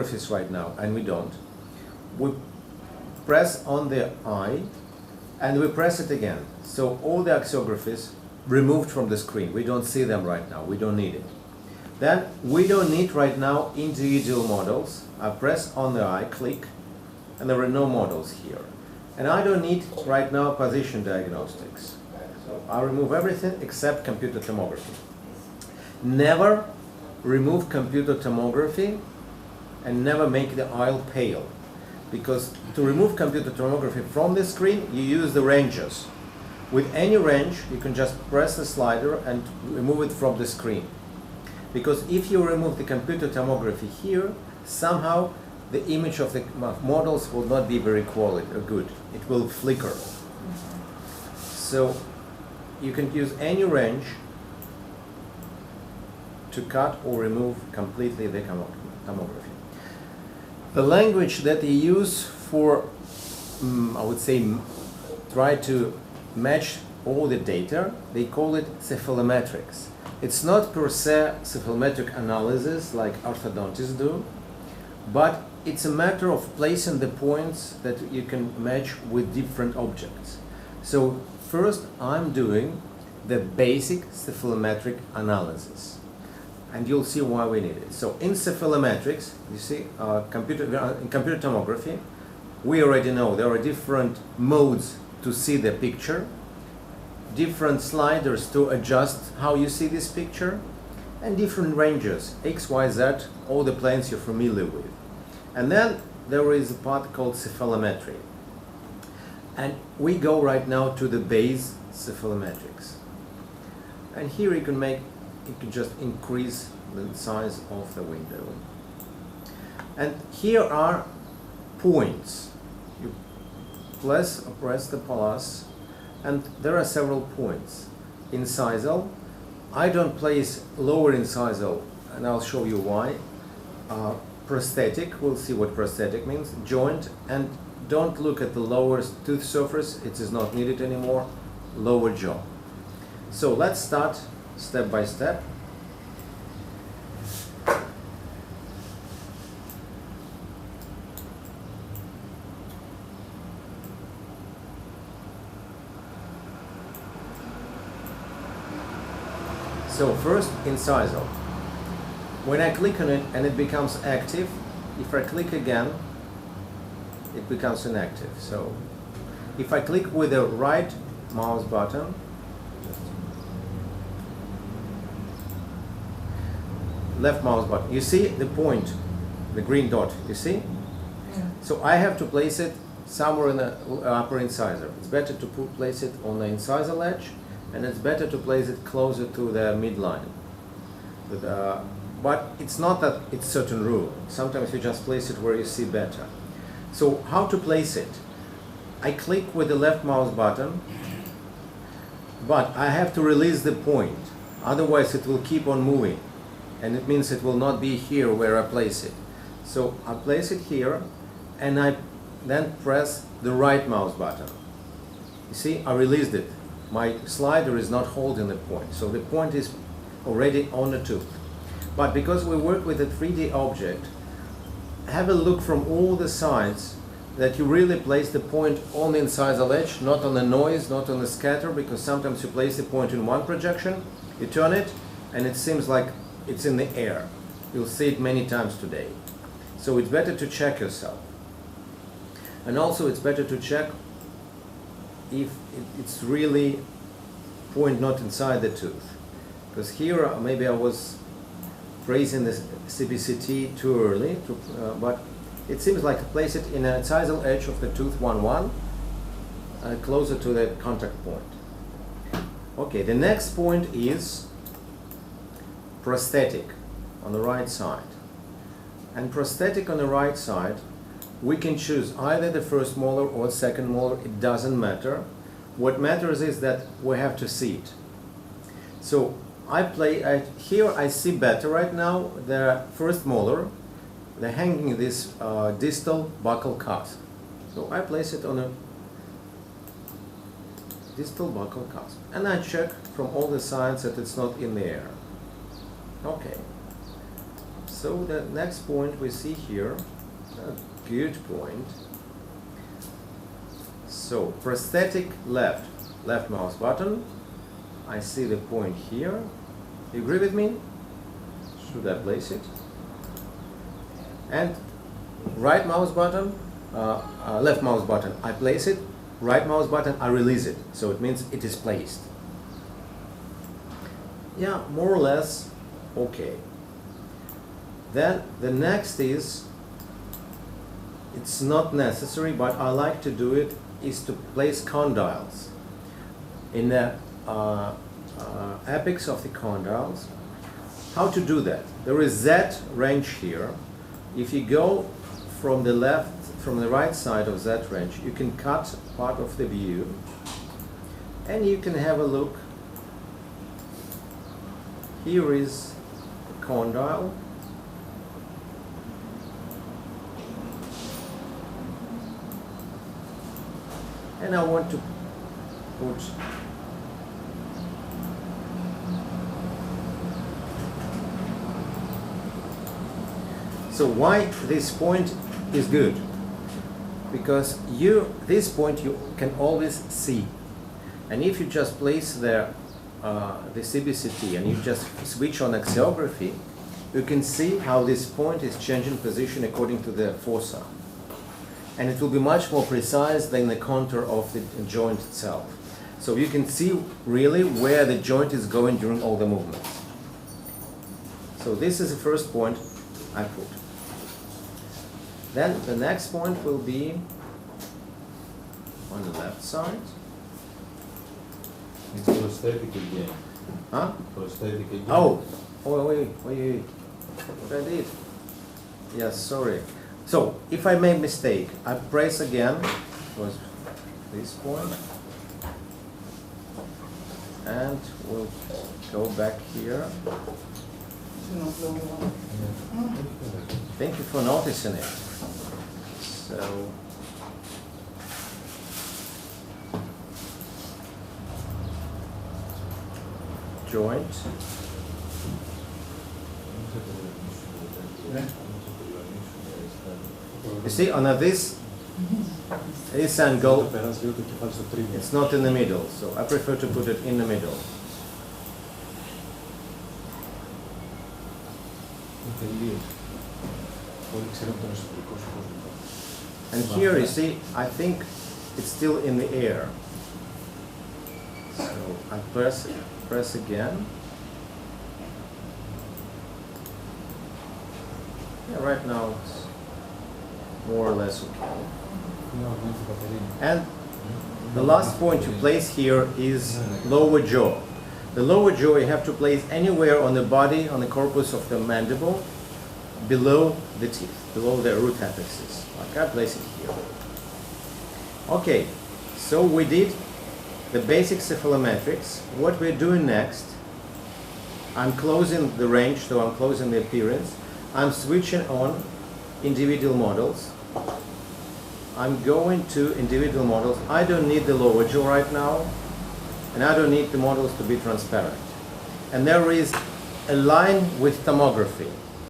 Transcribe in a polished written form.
surface right now, and we don't. We press on the eye and we press it again. So all the axiographies removed from the screen. We don't see them right now. We don't need it. Then we don't need right now individual models. I press on the eye, click, and there are no models here. And I don't need right now position diagnostics. So I remove everything except computer tomography. Never remove computer tomography and never make the eye pale. Because to remove computer tomography from the screen, you use the ranges. With any range, you can just press the slider and remove it from the screen. Because if you remove the computer tomography here, somehow the image of the models will not be very good. It will flicker. So you can use any range to cut or remove completely the tomography. The language that they use for, I would say, try to match all the data, they call it cephalometrics. It's not per se cephalometric analysis like orthodontists do, but it's a matter of placing the points that you can match with different objects. So first I'm doing the basic cephalometric analysis, and you'll see why we need it. So in cephalometrics, you see, in computer tomography, we already know there are different modes to see the picture, different sliders to adjust how you see this picture, and different ranges, X, Y, Z, all the planes you're familiar with. And then there is a part called cephalometry. And we go right now to the base cephalometrics. And here you can just increase the size of the window. And here are points. You press the plus, and there are several points. Incisal, I don't place lower incisal, and I'll show you why. Prosthetic, we'll see what prosthetic means. Joint, and don't look at the lower tooth surface, it is not needed anymore. Lower jaw. So let's start step by step. So first, incisal. When I click on it and it becomes active, if I click again, it becomes inactive. So if I click with the right mouse button, left mouse button, you see the point, the green dot, you see? Yeah. So I have to place it somewhere in the upper incisor. It's better to place it on the incisal edge, and it's better to place it closer to the midline. But it's not that it's certain rule. Sometimes you just place it where you see better. So how to place it? I click with the left mouse button, but I have to release the point. Otherwise it will keep on moving, and it means it will not be here where I place it. So I place it here, and I then press the right mouse button. You see, I released it. My slider is not holding the point, so the point is already on the tooth. But because we work with a 3D object, have a look from all the sides that you really place the point on the incisal edge, not on the noise, not on the scatter, because sometimes you place the point in one projection, you turn it, and it seems like it's in the air. You'll see it many times today. So it's better to check yourself. And also it's better to check if it's really point not inside the tooth. Because here maybe I was raising the CBCT too early, but it seems like to place it in an incisal edge of the tooth 1-1, closer to the contact point. Okay, the next point is prosthetic on the right side. And prosthetic on the right side, we can choose either the first molar or second molar, it doesn't matter. What matters is that we have to see it. So here I see better right now the first molar, the hanging this distal buccal cusp. So I place it on a distal buccal cusp, and I check from all the sides that it's not in the air. Okay. So the next point we see here, a good point. So prosthetic left mouse button. I see the point here. You agree with me? Should I place it? And right mouse button, left mouse button, I place it. Right mouse button, I release it. So it means it is placed. Yeah, more or less okay. Then the next is, it's not necessary, but I like to do it, is to place condyles. In the apex of the condyles. How to do that? There is Z range here. If you go from the right side of that range, you can cut part of the view and you can have a look. Here is a condyle. And I want to put so why this point is good? Because this point you can always see, and if you just place the CBCT and you just switch on axiography, you can see how this point is changing position according to the fossa, and it will be much more precise than the contour of the joint itself. So you can see really where the joint is going during all the movements. So this is the first point I put. Then the next point will be on the left side. It's prosthetic again. Huh? Prosthetic again. Oh, wait. What I did? Yes, sorry. So if I make mistake, I press again. Was this point, and we'll go back here. Thank you for noticing it. So joint. You see, on this angle, it's not in the middle, so I prefer to put it in the middle. And here you see, I think it's still in the air. So I press again. Yeah, right now it's more or less okay. And the last point to place here is lower jaw. The lower jaw you have to place anywhere on the body, on the corpus of the mandible, below the teeth, below the root apexes. Like I place it here. Okay, so we did the basic cephalometrics. What we're doing next, I'm closing the range, so I'm closing the appearance. I'm switching on individual models. I'm going to individual models. I don't need the lower jaw right now, and I don't need the models to be transparent. And there is a line with tomography.